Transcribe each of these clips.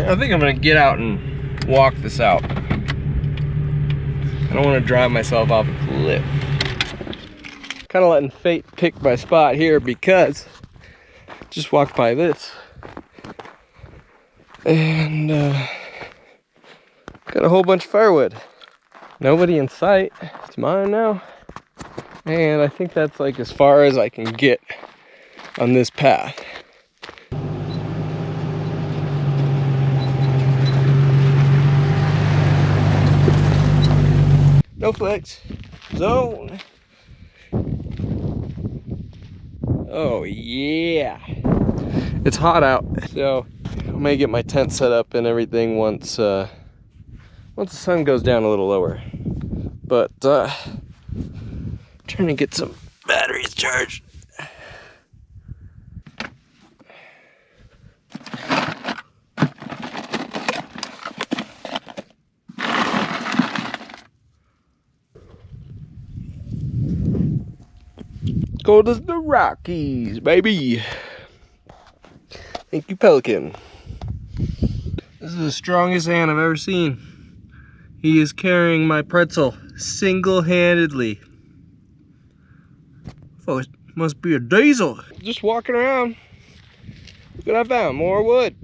I think I'm gonna get out and walk this out. I don't want to drive myself off a cliff. Kind of letting fate pick my spot here because just walked by this and got a whole bunch of firewood. Nobody in sight. It's mine now. And I think that's like as far as I can get on this path. No flex zone. Oh yeah. It's hot out, so I may get my tent set up and everything once the sun goes down a little lower. But trying to get some batteries charged. Cold as the Rockies, baby. Thank you, Pelican. This is the strongest hand I've ever seen. He is carrying my pretzel single-handedly. Oh, it must be a diesel. Just walking around. Look what I found, more wood.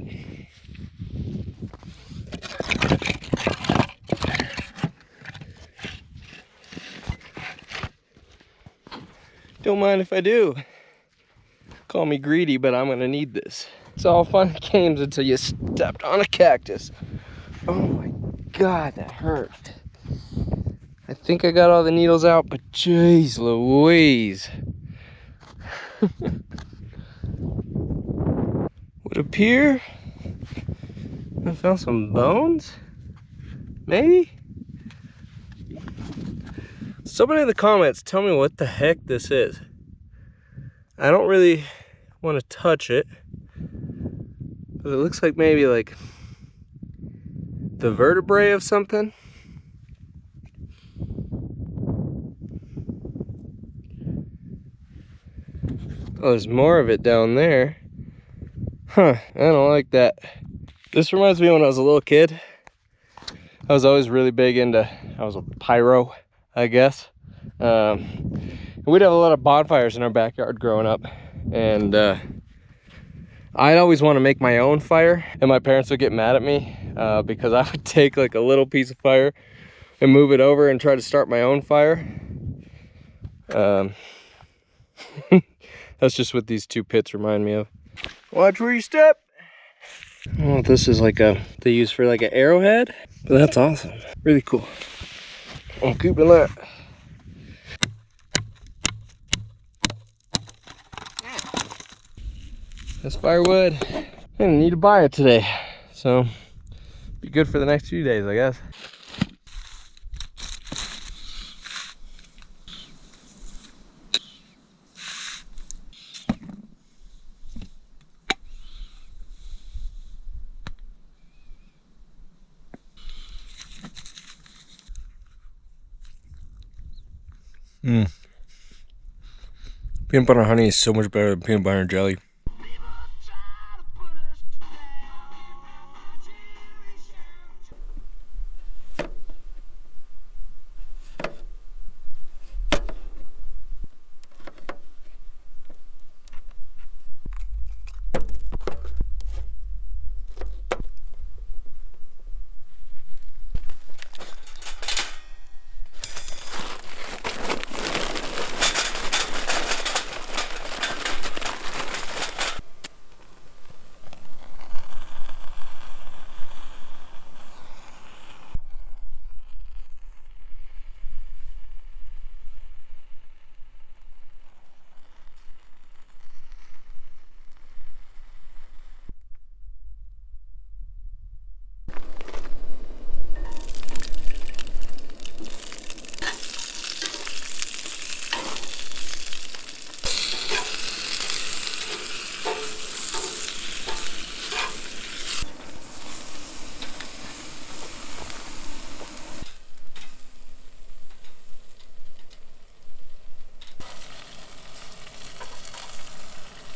Don't mind if I do. Call me greedy, but I'm gonna need this. It's all fun and games until you stepped on a cactus. Oh my God, that hurt. I think I got all the needles out, but jeez Louise. Would appear I found some bones? Maybe? Somebody in the comments tell me what the heck this is. I don't really want to touch it, but it looks like maybe like the vertebrae of something. Oh, there's more of it down there. Huh, I don't like that. This reminds me of when I was a little kid. I was always really big into, I was a pyro, I guess. We'd have a lot of bonfires in our backyard growing up. And I'd always want to make my own fire. And my parents would get mad at me because I would take like a little piece of fire and move it over and try to start my own fire. That's just what these two pits remind me of. Watch where you step. I don't know if this is like they use for like an arrowhead, but that's awesome. Really cool. I'm keeping that. That's firewood. I didn't need to buy it today, so be good for the next few days, I guess. Peanut butter honey is so much better than peanut butter and jelly.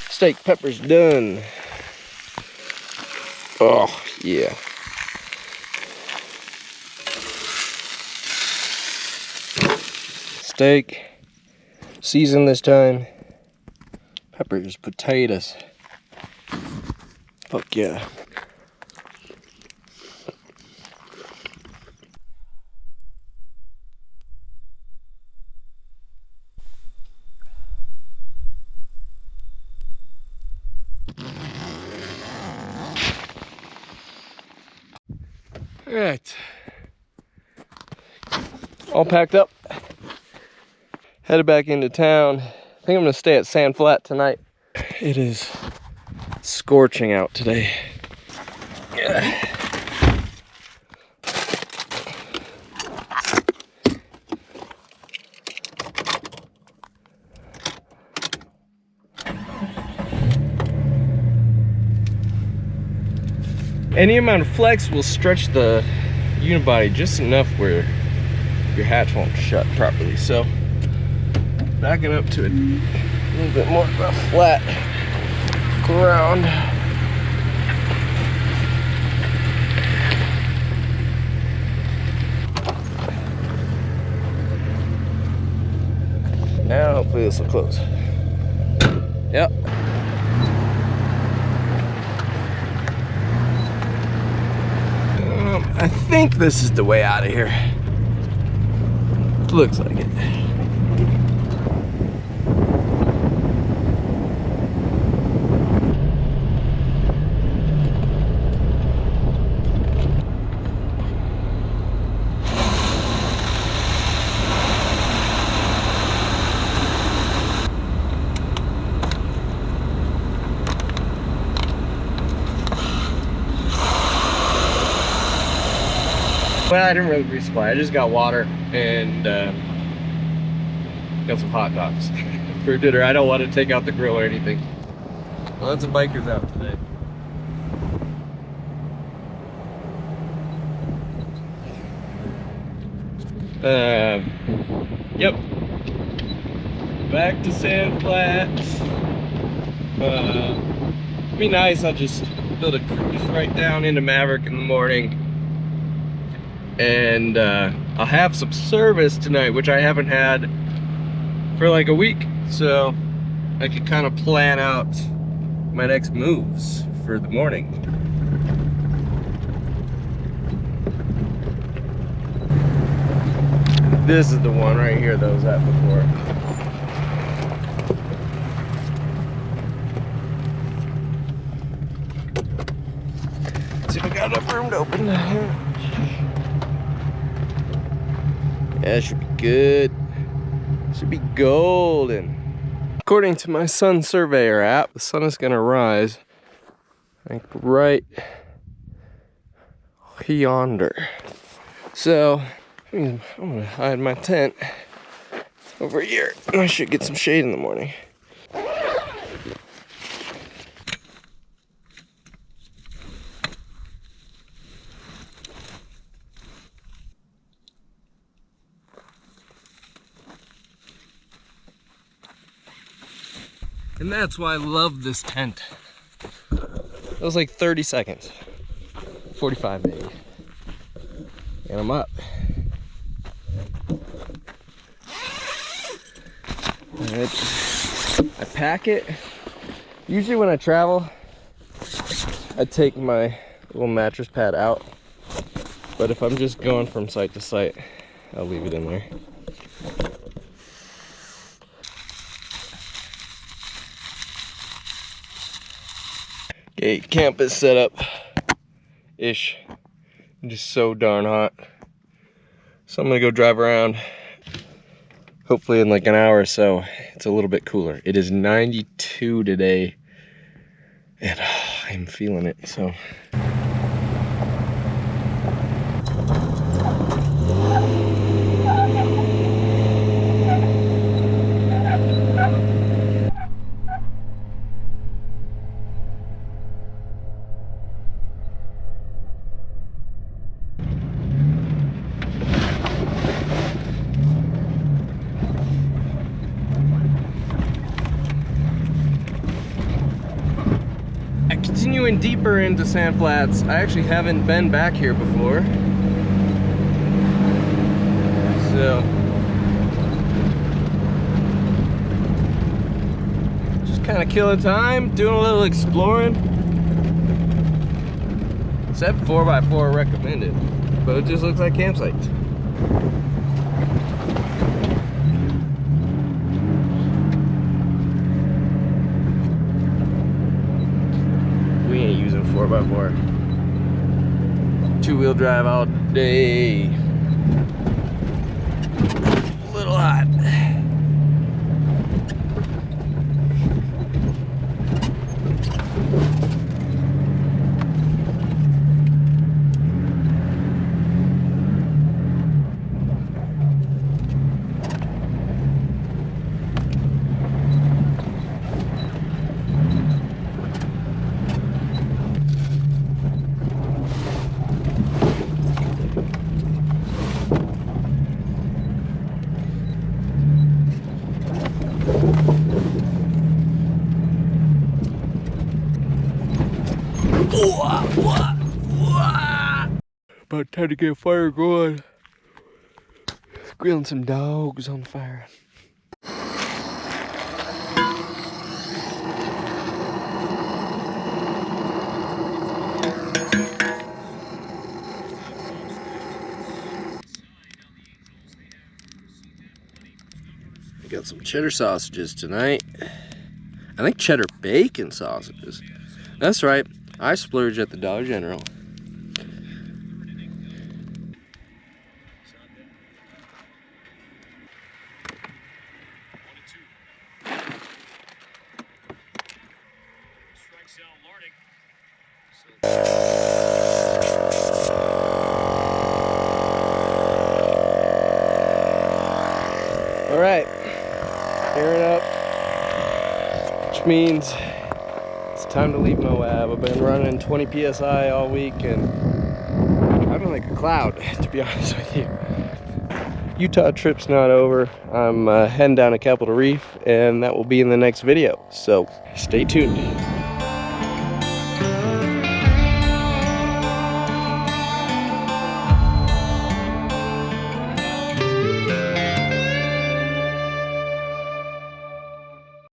Steak peppers done. Oh, yeah. Steak, seasoned this time. Peppers, potatoes. Fuck yeah. All right. All packed up. Headed back into town. I think I'm gonna stay at Sand Flat tonight. It is scorching out today. Yeah. Any amount of flex will stretch the unibody just enough where your hatch won't shut properly. So backing up to a little bit more of a flat ground. Now hopefully this will close. Yep. I think this is the way out of here. Looks like it. Well, I didn't really resupply. I just got water and got some hot dogs for dinner. I don't want to take out the grill or anything. Lots of bikers out today. Yep. Back to Sand Flats. Be nice. I'll just build a cruise right down into Maverick in the morning. And I'll have some service tonight, which I haven't had for like a week, so I could kind of plan out my next moves for the morning. This is the one right here that I was at before. Let's see if I got enough room to open. Yeah, should be good. Should be golden. According to my Sun Surveyor app, the sun is gonna rise like right yonder. So I'm gonna hide my tent over here. I should get some shade in the morning. And that's why I love this tent. It was like 30 seconds. 45 maybe. And I'm up. I pack it. Usually when I travel, I take my little mattress pad out. But if I'm just going from site to site, I'll leave it in there. Okay, camp is set up ish. Just so darn hot. So I'm gonna go drive around. Hopefully in like an hour or so, it's a little bit cooler. It is 92 today, and I'm feeling it, so. continuing deeper into Sand Flats. I actually haven't been back here before. So just kind of killing time, doing a little exploring. Said 4x4 recommended, but it just looks like campsites. We ain't using 4x4. Two-wheel drive all day. A little hot. About time to get a fire going. Grilling some dogs on the fire. I got some cheddar sausages tonight. I think cheddar bacon sausages. That's right, I splurge at the Dollar General. All right, gearing up, which means it's time to leave Moab. I've been running 20 PSI all week and I've been like a cloud, to be honest with you. Utah trip's not over. I'm heading down to Capitol Reef and that will be in the next video, so stay tuned.